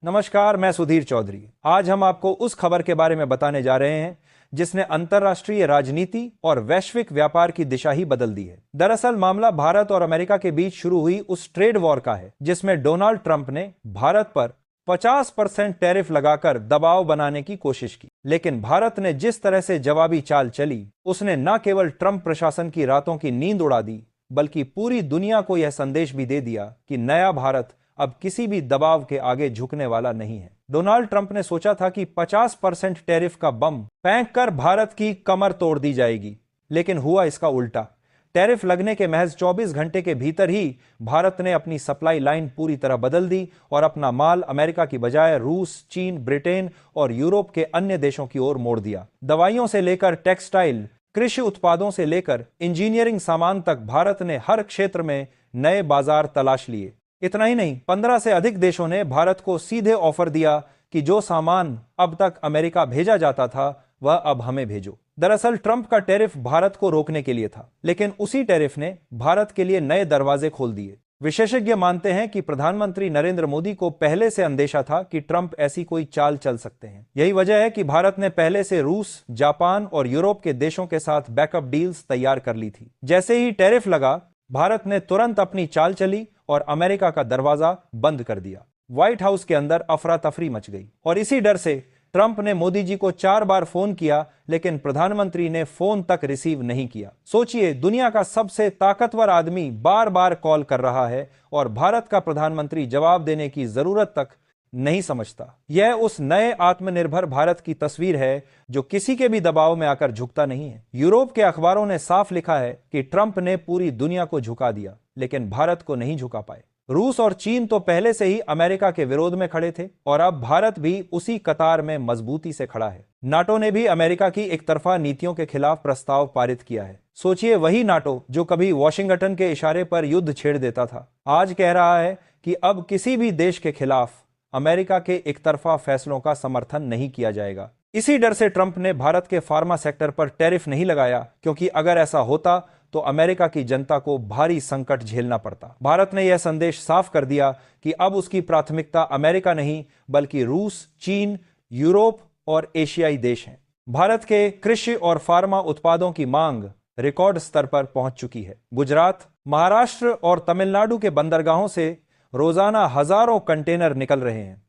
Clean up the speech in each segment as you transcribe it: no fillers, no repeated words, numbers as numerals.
नमस्कार, मैं सुधीर चौधरी। आज हम आपको उस खबर के बारे में बताने जा रहे हैं जिसने अंतर्राष्ट्रीय राजनीति और वैश्विक व्यापार की दिशा ही बदल दी है। दरअसल मामला भारत और अमेरिका के बीच शुरू हुई उस ट्रेड वॉर का है जिसमें डोनाल्ड ट्रंप ने भारत पर 50% टैरिफ लगाकर दबाव बनाने की कोशिश की। लेकिन भारत ने जिस तरह से जवाबी चाल चली, उसने न केवल ट्रंप प्रशासन की रातों की नींद उड़ा दी, बल्कि पूरी दुनिया को यह संदेश भी दे दिया कि नया भारत अब किसी भी दबाव के आगे झुकने वाला नहीं है। डोनाल्ड ट्रंप ने सोचा था कि 50% टैरिफ का बम फेंक कर भारत की कमर तोड़ दी जाएगी, लेकिन हुआ इसका उल्टा। टैरिफ लगने के महज 24 घंटे के भीतर ही भारत ने अपनी सप्लाई लाइन पूरी तरह बदल दी और अपना माल अमेरिका की बजाय रूस, चीन, ब्रिटेन और यूरोप के अन्य देशों की ओर मोड़ दिया। दवाइयों से लेकर टेक्सटाइल, कृषि उत्पादों से लेकर इंजीनियरिंग सामान तक भारत ने हर क्षेत्र में नए बाजार तलाश लिए। इतना ही नहीं, 15 से अधिक देशों ने भारत को सीधे ऑफर दिया कि जो सामान अब तक अमेरिका भेजा जाता था वह अब हमें भेजो। दरअसल ट्रंप का टैरिफ भारत को रोकने के लिए था, लेकिन उसी टैरिफ ने भारत के लिए नए दरवाजे खोल दिए। विशेषज्ञ मानते हैं कि प्रधानमंत्री नरेंद्र मोदी को पहले से अंदेशा था कि ट्रंप ऐसी कोई चाल चल सकते हैं। यही वजह है कि भारत ने पहले से रूस, जापान और यूरोप के देशों के साथ बैकअप डील्स तैयार कर ली थी। जैसे ही टैरिफ लगा, भारत ने तुरंत अपनी चाल चली और अमेरिका का दरवाजा बंद कर दिया। व्हाइट हाउस के अंदर अफरा तफरी मच गई और इसी डर से ट्रंप ने मोदी जी को 4 बार फोन किया, लेकिन प्रधानमंत्री ने फोन तक रिसीव नहीं किया। सोचिए, दुनिया का सबसे ताकतवर आदमी बार बार कॉल कर रहा है और भारत का प्रधानमंत्री जवाब देने की जरूरत तक नहीं समझता। यह उस नए आत्मनिर्भर भारत की तस्वीर है जो किसी के भी दबाव में आकर झुकता नहीं है। यूरोप के अखबारों ने साफ लिखा है कि ट्रंप ने पूरी दुनिया को झुका दिया, लेकिन भारत को नहीं झुका पाए। रूस और चीन तो पहले से ही अमेरिका के विरोध में खड़े थे और अब भारत भी उसी कतार में मजबूती से खड़ा है। नाटो ने भी अमेरिका की एकतरफा नीतियों के खिलाफ प्रस्ताव पारित किया है। सोचिए, वही नाटो जो कभी वॉशिंगटन के इशारे पर युद्ध छेड़ देता था, आज कह रहा है कि अब किसी भी देश के खिलाफ अमेरिका के एकतरफा फैसलों का समर्थन नहीं किया जाएगा। इसी डर से ट्रंप ने भारत के फार्मा सेक्टर पर टैरिफ नहीं लगाया, क्योंकि अगर ऐसा होता तो अमेरिका की जनता को भारी संकट झेलना पड़ता। भारत ने यह संदेश साफ कर दिया कि अब उसकी प्राथमिकता अमेरिका नहीं, बल्कि रूस, चीन, यूरोप और एशियाई देश हैं। भारत के कृषि और फार्मा उत्पादों की मांग रिकॉर्ड स्तर पर पहुंच चुकी है। गुजरात, महाराष्ट्र और तमिलनाडु के बंदरगाहों से रोजाना हजारों कंटेनर निकल रहे हैं,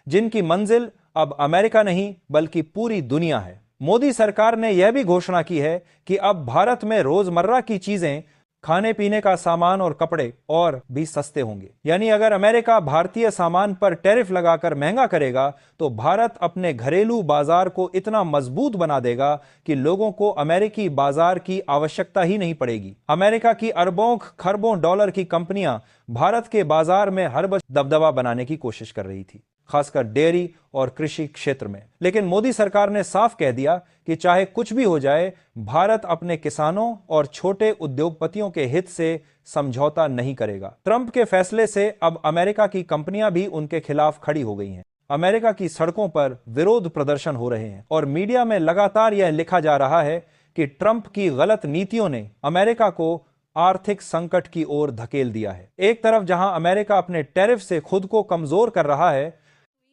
जिनकी मंजिल अब अमेरिका नहीं बल्कि पूरी दुनिया है। मोदी सरकार ने यह भी घोषणा की है कि अब भारत में रोजमर्रा की चीजें, खाने पीने का सामान और कपड़े और भी सस्ते होंगे। यानी अगर अमेरिका भारतीय सामान पर टैरिफ लगाकर महंगा करेगा तो भारत अपने घरेलू बाजार को इतना मजबूत बना देगा कि लोगों को अमेरिकी बाजार की आवश्यकता ही नहीं पड़ेगी। अमेरिका की अरबों खरबों डॉलर की कंपनियां भारत के बाजार में हर बस दबदबा बनाने की कोशिश कर रही थी, खासकर डेयरी और कृषि क्षेत्र में। लेकिन मोदी सरकार ने साफ कह दिया कि चाहे कुछ भी हो जाए, भारत अपने किसानों और छोटे उद्योगपतियों के हित से समझौता नहीं करेगा। ट्रंप के फैसले से अब अमेरिका की कंपनियां भी उनके खिलाफ खड़ी हो गई हैं। अमेरिका की सड़कों पर विरोध प्रदर्शन हो रहे हैं और मीडिया में लगातार यह लिखा जा रहा है कि ट्रंप की गलत नीतियों ने अमेरिका को आर्थिक संकट की ओर धकेल दिया है। एक तरफ जहां अमेरिका अपने टैरिफ से खुद को कमजोर कर रहा है,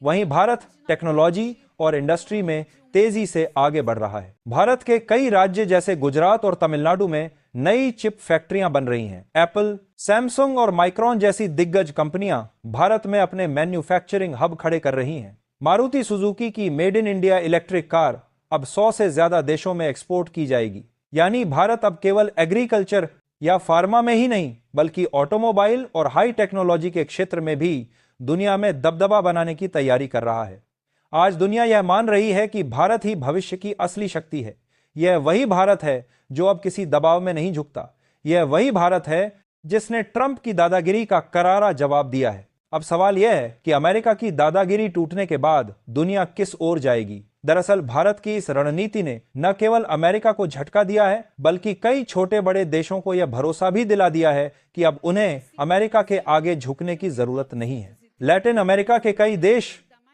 वहीं भारत टेक्नोलॉजी और इंडस्ट्री में तेजी से आगे बढ़ रहा है। भारत के कई राज्य जैसे गुजरात और तमिलनाडु में नई चिप फैक्ट्रियां बन रही हैं। एप्पल, सैमसंग और माइक्रॉन जैसी दिग्गज कंपनियां भारत में अपने मैन्युफैक्चरिंग हब खड़े कर रही हैं। मारुति सुजुकी की made in India electric car अब 100 से ज्यादा देशों में एक्सपोर्ट की जाएगी। यानी भारत अब केवल एग्रीकल्चर या फार्मा में ही नहीं, बल्कि ऑटोमोबाइल और हाई टेक्नोलॉजी के क्षेत्र में भी दुनिया में दबदबा बनाने की तैयारी कर रहा है। आज दुनिया यह मान रही है कि भारत ही भविष्य की असली शक्ति है। यह वही भारत है जो अब किसी दबाव में नहीं झुकता। यह वही भारत है जिसने ट्रंप की दादागिरी का करारा जवाब दिया है। अब सवाल यह है कि अमेरिका की दादागिरी टूटने के बाद दुनिया किस ओर जाएगी। दरअसल भारत की इस रणनीति ने न केवल अमेरिका को झटका दिया है, बल्कि कई छोटे बड़े देशों को यह भरोसा भी दिला दिया है कि अब उन्हें अमेरिका के आगे झुकने की जरूरत नहीं है। लैटिन अमेरिका के कई देश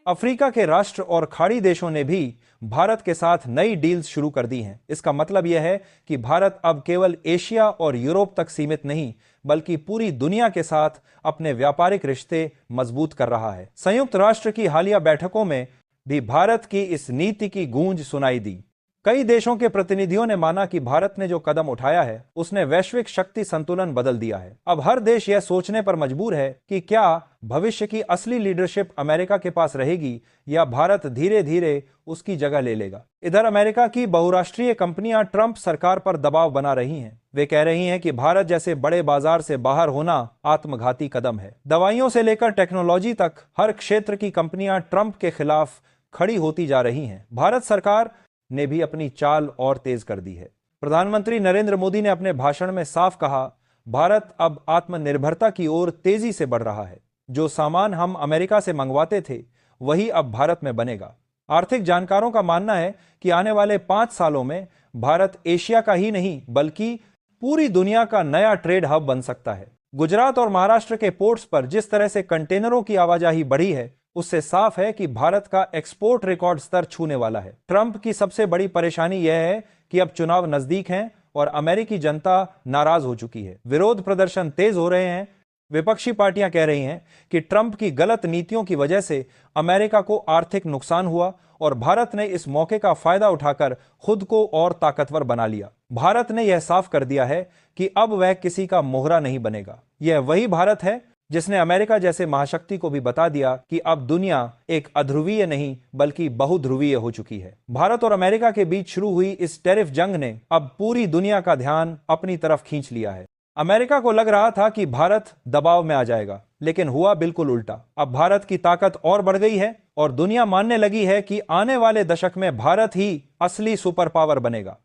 अफ्रीका के राष्ट्र और खाड़ी देशों ने भी भारत के साथ नई डील्स शुरू कर दी हैं। इसका मतलब यह है कि भारत अब केवल एशिया और यूरोप तक सीमित नहीं, बल्कि पूरी दुनिया के साथ अपने व्यापारिक रिश्ते मजबूत कर रहा है। संयुक्त राष्ट्र की हालिया बैठकों में भी भारत की इस नीति की गूंज सुनाई दी। कई देशों के प्रतिनिधियों ने माना कि भारत ने जो कदम उठाया है उसने वैश्विक शक्ति संतुलन बदल दिया है। अब हर देश यह सोचने पर मजबूर है कि क्या भविष्य की असली लीडरशिप अमेरिका के पास रहेगी या भारत धीरे धीरे उसकी जगह ले लेगा। इधर अमेरिका की बहुराष्ट्रीय कंपनियां ट्रंप सरकार पर दबाव बना रही हैं। वे कह रही हैं कि भारत जैसे बड़े बाजार से बाहर होना आत्मघाती कदम है। दवाइयों से लेकर टेक्नोलॉजी तक हर क्षेत्र की कंपनियां ट्रंप के खिलाफ खड़ी होती जा रही हैं। भारत सरकार ने भी अपनी चाल और तेज कर दी है। प्रधानमंत्री नरेंद्र मोदी ने अपने भाषण में साफ कहा, भारत अब आत्मनिर्भरता की ओर तेजी से बढ़ रहा है। जो सामान हम अमेरिका से मंगवाते थे वही अब भारत में बनेगा। आर्थिक जानकारों का मानना है कि आने वाले 5 सालों में भारत एशिया का ही नहीं बल्कि पूरी दुनिया का नया ट्रेड हब बन सकता है। गुजरात और महाराष्ट्र के पोर्ट्स पर जिस तरह से कंटेनरों की आवाजाही बढ़ी है उससे साफ है कि भारत का एक्सपोर्ट रिकॉर्ड स्तर छूने वाला है। ट्रंप की सबसे बड़ी परेशानी यह है कि अब चुनाव नजदीक हैं और अमेरिकी जनता नाराज हो चुकी है। विरोध प्रदर्शन तेज हो रहे हैं। विपक्षी पार्टियां कह रही हैं कि ट्रंप की गलत नीतियों की वजह से अमेरिका को आर्थिक नुकसान हुआ और भारत ने इस मौके का फायदा उठाकर खुद को और ताकतवर बना लिया। भारत ने यह साफ कर दिया है कि अब वह किसी का मोहरा नहीं बनेगा। यह वही भारत है जिसने अमेरिका जैसे महाशक्ति को भी बता दिया कि अब दुनिया एक अध्रुवीय नहीं बल्कि बहुध्रुवीय हो चुकी है। भारत और अमेरिका के बीच शुरू हुई इस टैरिफ जंग ने अब पूरी दुनिया का ध्यान अपनी तरफ खींच लिया है। अमेरिका को लग रहा था कि भारत दबाव में आ जाएगा, लेकिन हुआ बिल्कुल उल्टा। अब भारत की ताकत और बढ़ गई है और दुनिया मानने लगी है कि आने वाले दशक में भारत ही असली सुपर पावर बनेगा।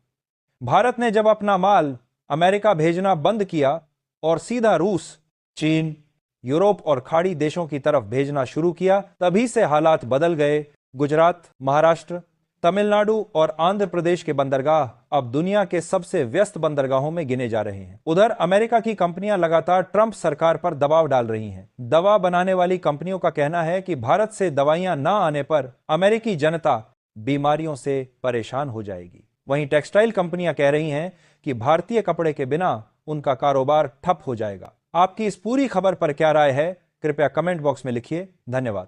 भारत ने जब अपना माल अमेरिका भेजना बंद किया और सीधा रूस, चीन, यूरोप और खाड़ी देशों की तरफ भेजना शुरू किया, तभी से हालात बदल गए। गुजरात, महाराष्ट्र, तमिलनाडु और आंध्र प्रदेश के बंदरगाह अब दुनिया के सबसे व्यस्त बंदरगाहों में गिने जा रहे हैं। उधर अमेरिका की कंपनियां लगातार ट्रंप सरकार पर दबाव डाल रही हैं। दवा बनाने वाली कंपनियों का कहना है कि भारत से दवाइयां न आने पर अमेरिकी जनता बीमारियों से परेशान हो जाएगी। वहीं टेक्सटाइल कंपनियां कह रही हैं कि भारतीय कपड़े के बिना उनका कारोबार ठप हो जाएगा। आपकी इस पूरी खबर पर क्या राय है, कृपया कमेंट बॉक्स में लिखिए। धन्यवाद।